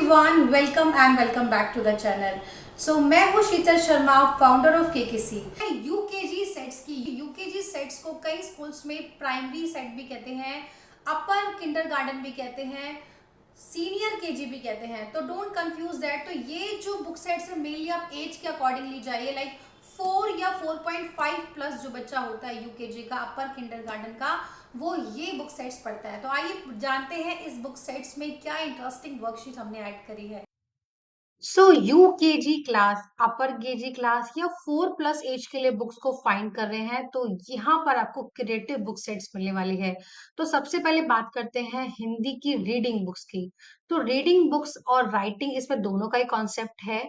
Everyone, welcome back to the channel. मैं हूँ Sheetal Sharma, founder of KKC. UKG sets को कई स्कूल्स में प्राइमरी सेट भी कहते हैं, अपर किंडरगार्टन भी कहते हैं, सीनियर केजी भी कहते हैं। तो डोंट कंफ्यूज दैट। तो ये जो बुक सेट्स है मेनली आप एज के अकॉर्डिंग ली जाइए, लाइक 4 या 4.5 प्लस जो बच्चा होता है यूकेजी का, अपर किंडरगार्टन का, वो ये बुक सेट्स पढ़ता है। तो आइए जानते हैं इस बुक सेट्स में क्या इंटरेस्टिंग वर्कशीट हमने ऐड करी है। यूकेजी क्लास, अपर केजी क्लास या 4+ एज के लिए बुक्स को फाइंड कर रहे हैं तो यहाँ पर आपको क्रिएटिव बुक सेट्स मिलने वाली है। तो सबसे पहले बात करते हैं हिंदी की रीडिंग बुक्स की। तो रीडिंग बुक्स और राइटिंग, इसमें दोनों का ही कॉन्सेप्ट है।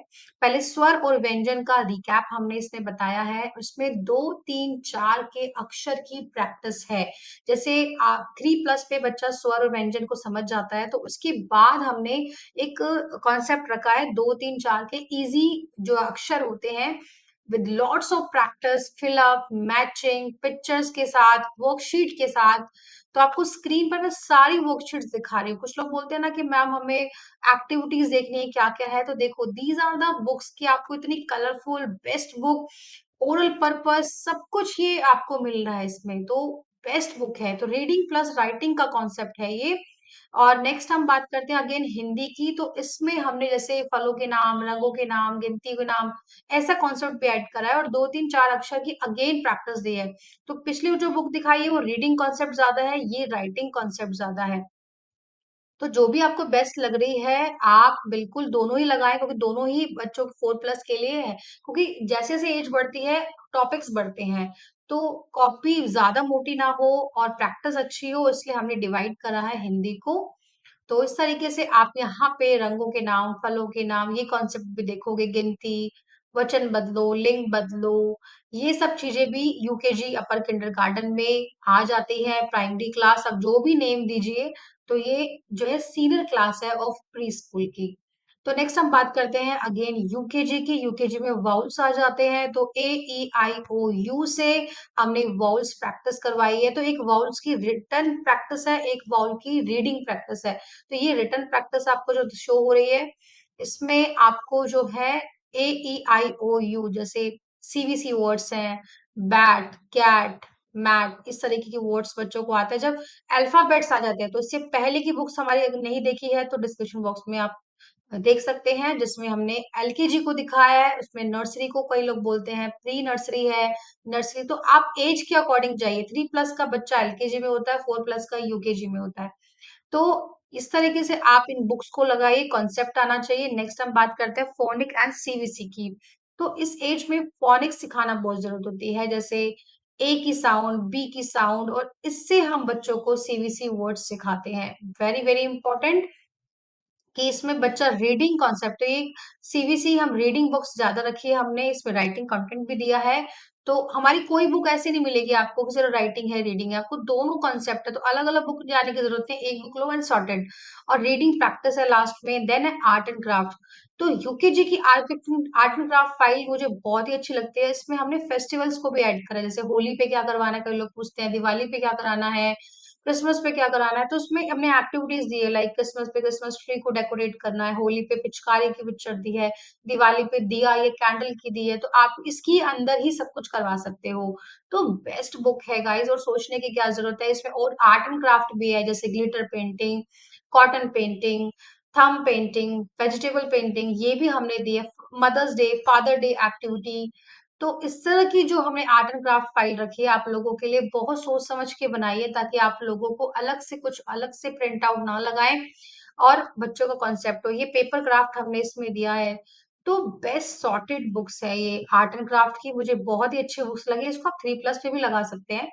पहले स्वर और व्यंजन का रिकैप हमने इसमें बताया है। उसमें 2 3 4 के अक्षर की प्रैक्टिस है। जैसे 3+ पे बच्चा स्वर और व्यंजन को समझ जाता है, तो उसके बाद हमने एक कॉन्सेप्ट रखा है 2 3 4 के इजी जो अक्षर होते हैं, with lots of practice, fill up, matching pictures के साथ, वर्कशीट के साथ। तो आपको स्क्रीन पर मैं सारी वर्कशीट्स दिखा रही हूँ। कुछ लोग बोलते हैं ना कि मैम हमें एक्टिविटीज देखनी है, क्या क्या है। तो देखो, दीज आर द बुक्स की आपको इतनी colourful best book, oral purpose सब कुछ ये आपको मिल रहा है इसमें। तो बेस्ट बुक है। तो रीडिंग प्लस राइटिंग का कॉन्सेप्ट है ये। और नेक्स्ट हम बात करते हैं अगेन हिंदी की। तो इसमें हमने जैसे फलों के नाम, रंगों के नाम, गिनती के नाम, ऐसा कॉन्सेप्ट भी ऐड करा है और 2 3 4 अक्षर की अगेन प्रैक्टिस दी है। तो पिछली जो बुक दिखाई है वो रीडिंग कॉन्सेप्ट ज्यादा है, ये राइटिंग कॉन्सेप्ट ज्यादा है। तो जो भी आपको बेस्ट लग रही है आप बिल्कुल दोनों ही लगाएं, क्योंकि दोनों ही बच्चों 4+ के लिए है। क्योंकि जैसे जैसे एज बढ़ती है टॉपिक्स बढ़ते हैं, तो कॉपी ज्यादा मोटी ना हो और प्रैक्टिस अच्छी हो, इसलिए हमने डिवाइड करा है हिंदी को। तो इस तरीके से आप यहाँ पे रंगों के नाम, फलों के नाम, ये कॉन्सेप्ट भी देखोगे। गिनती, वचन बदलो, लिंग बदलो, ये सब चीजें भी यूकेजी अपर किंडरगार्टन में आ जाती है। प्राइमरी क्लास आप जो भी नेम दीजिए, तो ये जो है सीनियर क्लास है ऑफ प्री स्कूल की। तो नेक्स्ट हम बात करते हैं अगेन यूकेजी की। यूकेजी में वाउल्स आ जाते हैं। तो A E I O U से हमने वाउल्स प्रैक्टिस करवाई है। तो एक वाउल्स की रिटन प्रैक्टिस है, एक वाउल की रीडिंग प्रैक्टिस है। तो ये रिटन प्रैक्टिस आपको जो शो हो रही है, इसमें आपको जो है A E I O U जैसे CVC वर्ड्स हैं, बैट, कैट, मैट, इस तरीके के वर्ड्स बच्चों को आता है। जब अल्फाबेट्स आ जाते हैं, तो इससे पहले की बुक्स हमारी अगर नहीं देखी है तो डिस्क्रिप्शन बॉक्स में आप देख सकते हैं, जिसमें हमने एलकेजी को दिखाया है। उसमें नर्सरी को कई लोग बोलते हैं, प्री नर्सरी है, नर्सरी। तो आप एज के अकॉर्डिंग जाइए। 3+ का बच्चा एलकेजी में होता है, 4+ का यूकेजी में होता है। तो इस तरीके से आप इन बुक्स को लगाइए, कॉन्सेप्ट आना चाहिए। नेक्स्ट हम बात करते हैं फोनिक एंड सीवीसी की। तो इस एज में फोनिक सिखाना बहुत जरूरत होती है, जैसे ए की साउंड, बी की साउंड, और इससे हम बच्चों को सीवीसी वर्ड सिखाते हैं। वेरी वेरी इंपॉर्टेंट कि इसमें बच्चा रीडिंग कॉन्सेप्ट, तो ये सीवीसी हम रीडिंग बुक्स ज्यादा रखी है हमने, इसमें राइटिंग कंटेंट भी दिया है। तो हमारी कोई बुक ऐसी नहीं मिलेगी आपको कि सिर्फ राइटिंग है रीडिंग है, आपको दोनों कॉन्सेप्ट है। तो अलग अलग बुक जाने की जरूरत है, एक बुक लो एंड सॉर्टेड। और रीडिंग प्रैक्टिस है लास्ट में, देन है आर्ट एंड क्राफ्ट। तो यूकेजी की आर्ट एंड क्राफ्ट फाइल मुझे बहुत ही अच्छी लगती है। इसमें हमने फेस्टिवल्स को भी ऐड करा है, जैसे होली पे क्या करवाना है, कई लोग पूछते हैं, दिवाली पे क्या कराना है, क्रिसमस पे क्या कराना है। तो उसमें हमने एक्टिविटीज दी है, लाइक क्रिसमस पे क्रिसमस ट्री को डेकोरेट करना है, होली पे पिचकारी की पिक्चर दी है, दिवाली पे दिया या कैंडल की दी है। तो आप इसकी अंदर ही सब कुछ करवा सकते हो। तो बेस्ट बुक है गाइस, और सोचने की क्या जरूरत है इसमें। और आर्ट एंड क्राफ्ट भी है, जैसे glitter painting, cotton painting, thumb painting, vegetable painting, ये भी हमने दी है। Mother's day, father day activity. तो इस तरह की जो हमने आर्ट एंड क्राफ्ट फाइल रखी है आप लोगों के लिए, बहुत सोच समझ के बनाई है, ताकि आप लोगों को अलग से कुछ अलग से प्रिंट आउट ना लगाएं और बच्चों का कॉन्सेप्ट हो। ये पेपर क्राफ्ट हमने इसमें दिया है। तो बेस्ट सॉर्टेड बुक्स है ये आर्ट एंड क्राफ्ट की, मुझे बहुत ही अच्छी बुक्स लगी। इसको आप 3+ पे भी लगा सकते हैं,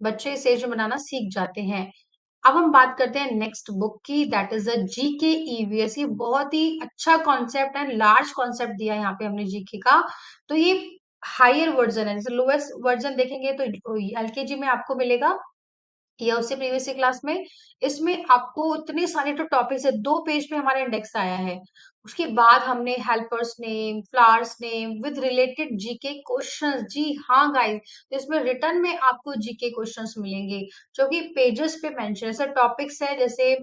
बच्चे इस एज में बनाना सीख जाते हैं। अब हम बात करते हैं नेक्स्ट बुक की, that is a GK EVS. ये बहुत ही अच्छा कॉन्सेप्ट है, लार्ज कॉन्सेप्ट दिया है यहाँ पे हमने जीके का। तो ये हायर वर्जन है, जैसे लोएस्ट वर्जन देखेंगे तो एलकेजी में आपको मिलेगा या उससे प्रीवियस क्लास में। इसमें आपको इतने सारे तो टॉपिक्स है, 2 पेज पे हमारा इंडेक्स आया है। उसके बाद हमने helpers name, flowers name with related GK questions. जी हाँ गाइस, तो इसमें रिटर्न में आपको जीके क्वेश्चंस मिलेंगे, जो कि पेजेस पे मेंशन है। टॉपिक्स है जैसे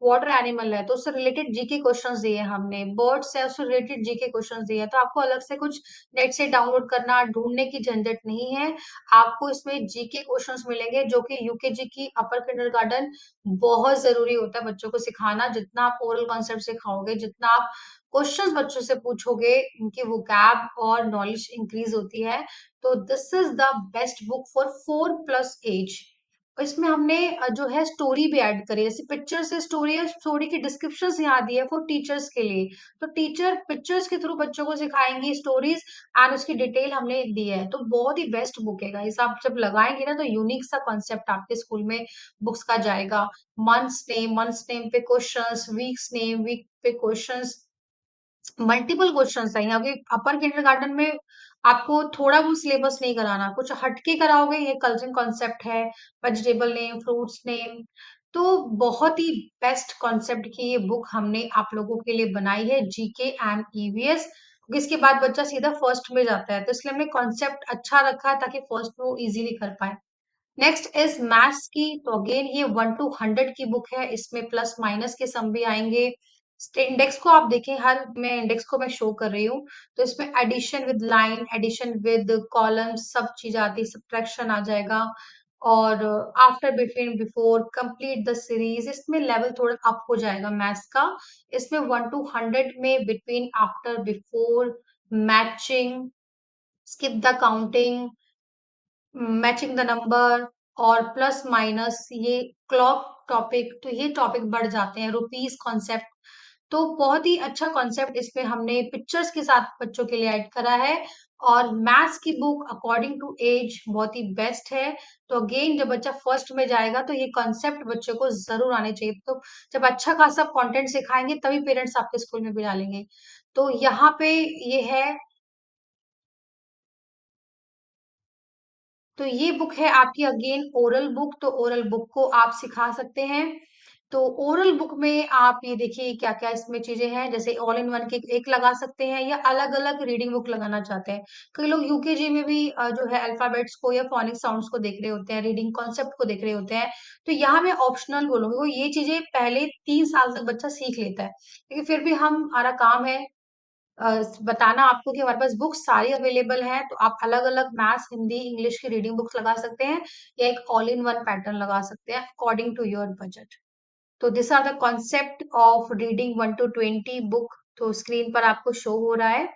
वाटर एनिमल है तो उससे रिलेटेड जीके क्वेश्चंस दिए हैं हमने, बर्ड्स है उससे रिलेटेड जीके क्वेश्चंस दिए हैं, तो आपको अलग से कुछ नेट से डाउनलोड करना, ढूंढने की झंझट नहीं है। आपको इसमें जीके क्वेश्चंस मिलेंगे जो कि यूकेजी की अपर किंडरगार्टन बहुत जरूरी होता है बच्चों को सिखाना। जितना आप ओरल कॉन्सेप्ट सिखाओगे, जितना आप क्वेश्चंस बच्चों से पूछोगे, उनकी वोकैब और नॉलेज इंक्रीज होती है। तो this is the best book for 4+ age. इसमें हमने जो है स्टोरी भी ऐड करी है, जैसे पिक्चर से स्टोरी है, स्टोरी की डिस्क्रिप्शन यहाँ दी है फॉर टीचर्स के लिए। तो टीचर पिक्चर्स के थ्रू बच्चों को सिखाएंगी स्टोरीज, एंड उसकी डिटेल हमने दी है। तो बहुत ही बेस्ट बुक है गाइस, आप जब लगाएंगे ना तो यूनिक सा कॉन्सेप्ट आपके स्कूल में बुक्स का जाएगा। मंथ्स नेम पे क्वेश्चंस, वीक पे क्वेश्चंस, मल्टीपल क्वेश्चंस है यहाँ पे। अपर किंडरगार्टन में आपको थोड़ा बहुत सिलेबस नहीं कराना, कुछ हटके कराओगे। ये कलरिंग कॉन्सेप्ट है, वेजिटेबल नेम, फ्रूट्स नेम। तो बहुत ही बेस्ट कॉन्सेप्ट की ये बुक हमने आप लोगों के लिए बनाई है, जीके एंड ईवीएस। इसके बाद बच्चा सीधा फर्स्ट में जाता है, तो इसलिए हमने कॉन्सेप्ट अच्छा रखा है ताकि फर्स्ट में वो इजीली कर पाए। नेक्स्ट इज मैथ्स की। तो अगेन ये 1 to 100 की बुक है, इसमें प्लस माइनस के सम भी आएंगे। इंडेक्स को आप देखें, हर मैं इंडेक्स को मैं शो कर रही हूँ। तो इसमें addition with line, addition with column, सब चीज आती है, सब्ट्रैक्शन आ जाएगा। और after, between, before, complete the series, इसमें लेवल थोड़ा अप हो जाएगा मैथ्स का। इसमें 1 to 100 में between, after, before, matching, skip the counting, matching the number और प्लस माइनस, ये क्लॉक टॉपिक, तो ये टॉपिक बढ़ जाते हैं। रुपीस कॉन्सेप्ट, तो बहुत ही अच्छा कॉन्सेप्ट इसमें हमने पिक्चर्स के साथ बच्चों के लिए ऐड करा है। और मैथ्स की बुक अकॉर्डिंग टू एज बहुत ही बेस्ट है। तो अगेन जब बच्चा फर्स्ट में जाएगा तो ये कॉन्सेप्ट बच्चों को जरूर आने चाहिए। तो जब अच्छा खासा कंटेंट सिखाएंगे तभी पेरेंट्स आपके स्कूल में भी डालेंगे। तो यहाँ पे ये है। तो ये बुक है आपकी अगेन ओरल बुक, तो ओरल बुक को आप सिखा सकते हैं। तो ओरल बुक में आप ये देखिए क्या क्या इसमें चीजें हैं, जैसे ऑल इन वन के एक लगा सकते हैं या अलग अलग रीडिंग बुक लगाना चाहते हैं। कई लोग यूकेजी में भी जो है अल्फाबेट्स को या फोनिक साउंड्स को देख रहे होते हैं, रीडिंग कॉन्सेप्ट को देख रहे होते हैं। तो यहाँ मैं ऑप्शनल बोलूंगी, वो ये चीजें पहले 3 साल तक बच्चा सीख लेता है, लेकिन फिर भी हमारा काम है बताना आपको कि हमारे पास बुक्स सारी अवेलेबल हैं। तो आप अलग अलग मैथ्स, हिंदी, इंग्लिश की रीडिंग बुक्स लगा सकते हैं या एक ऑल इन वन पैटर्न लगा सकते हैं अकॉर्डिंग टू योर बजट। तो this are the concept of reading 1 to 20 book. तो स्क्रीन पर आपको शो हो रहा है,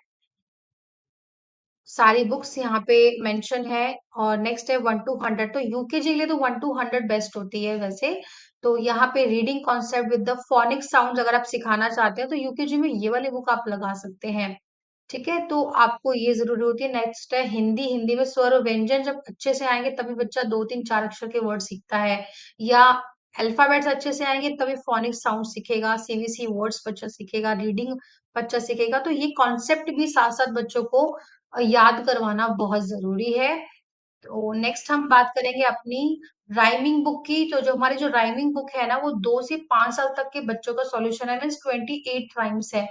सारी बुक्स यहाँ पे मेंशन है। और नेक्स्ट है 1 to 100। तो यूकेजी के लिए तो 1 to 100 बेस्ट होती है वैसे। तो यहाँ पे reading concept with the phonic sound अगर आप सिखाना चाहते हैं तो यूकेजी में ये वाली बुक आप लगा सकते हैं। ठीक है, तो आपको ये जरूरी होती है। नेक्स्ट है हिंदी। हिंदी में स्वर और व्यंजन जब अच्छे से आएंगे तभी बच्चा 2 3 4 अक्षर के वर्ड सीखता है, या अल्फाबेट्स अच्छे से आएंगे तभी फोनिक साउंड सीखेगा, सीवीसी वर्ड्स बच्चा सीखेगा, रीडिंग बच्चा सीखेगा। तो ये कॉन्सेप्ट भी साथ साथ बच्चों को याद करवाना बहुत जरूरी है। तो नेक्स्ट हम बात करेंगे अपनी राइमिंग बुक की। तो जो हमारी जो राइमिंग बुक है ना, वो 2 से 5 साल तक के बच्चों का सॉल्यूशन है, मीन्स 28 राइम्स है।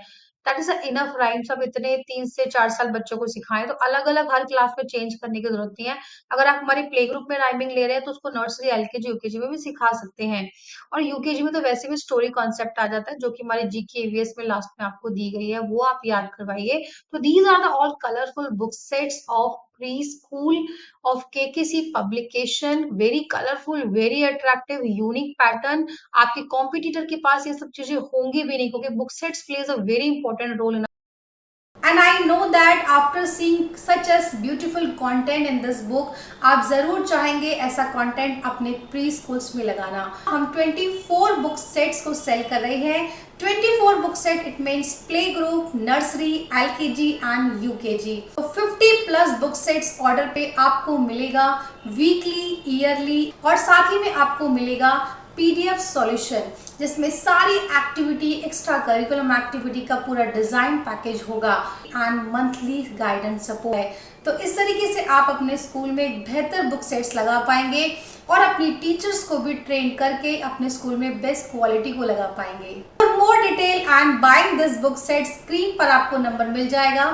That is enough rhymes. अब इतने 3 से 4 साल बच्चों को सिखाएं तो अलग अलग हर क्लास में चेंज करने की जरूरत नहीं है। अगर आप हमारे प्ले ग्रुप में राइमिंग ले रहे हैं तो उसको नर्सरी, एलकेजी, यूकेजी में भी सिखा सकते हैं। और यूकेजी में तो वैसे भी स्टोरी कॉन्सेप्ट आ जाता है जो कि हमारे जीके ईवीएस में लास्ट में आपको दी गई है, वो आप याद करवाइए। तो these are the all colourful book sets of preschool of KKC publication, very colorful, very attractive, unique pattern। आपके कॉम्पिटिटर के पास ये सब चीजें होंगी भी नहीं, क्योंकि book sets plays a very important role in. And I know that after seeing such as beautiful content in this book, आप जरूर चाहेंगे ऐसा content अपने प्री स्कूल्स में लगाना। हम 24 बुक सेट्स को सेल कर रहे हैं। 24 book set, it means play group, nursery, LKG and UKG. तो 50+ बुक सेट्स ऑर्डर पे आपको मिलेगा वीकली, ईयरली, और साथ ही में आपको मिलेगा पीडीएफ सॉल्यूशन, जिसमें सारी एक्टिविटी, एक्स्ट्रा करिकुलम एक्टिविटी का पूरा डिजाइन पैकेज होगा एंड मंथली गाइडेंस सपोर्ट है। तो इस तरीके से आप अपने स्कूल में एक बेहतर बुक सेट्स लगा पाएंगे और अपनी टीचर्स को भी ट्रेन करके अपने स्कूल में बेस्ट क्वालिटी को लगा पाएंगे। For more detail and buying this book set, screen पर आपको नंबर मिल जाएगा।